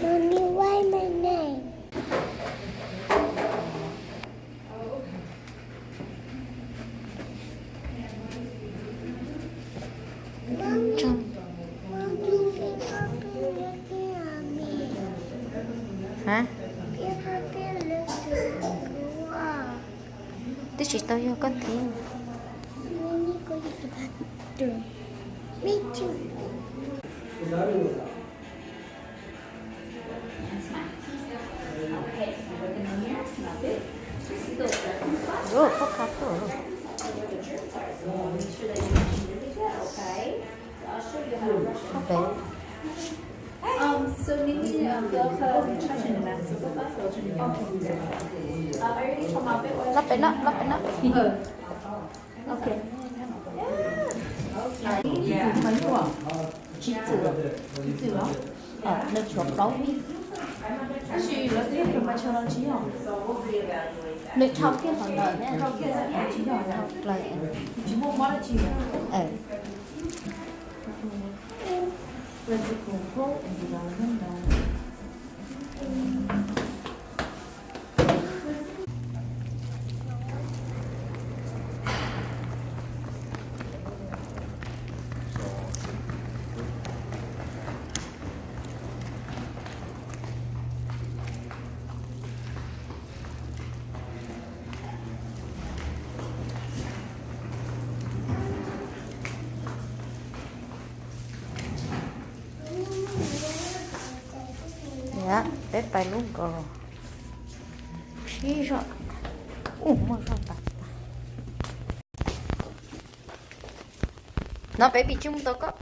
Mommy, why my name? Trong Mommy, papi looking at me. hả? Papi looking at me. Tí chị tao vô có tiếng. Mommy go to the bathroom. Me too. Ồ, có khá rồi. Có vẻ So maybe they'll touch in the mask. So put that filter in your I already told my bit what lắp bên đó, lắp bên đó. Okay. mấy của chị tử ở nơi chuột đấu đi Actually, let's do it by channel G. nơi trong kia còn đợi nhé How can I G? Lại Chỉ mua món G. lên cái cùng phố gì đó lên đầu dạ, tết tay luôn cơ. Xí rồi. Mà sao tạt. Nó bé bị chung tao có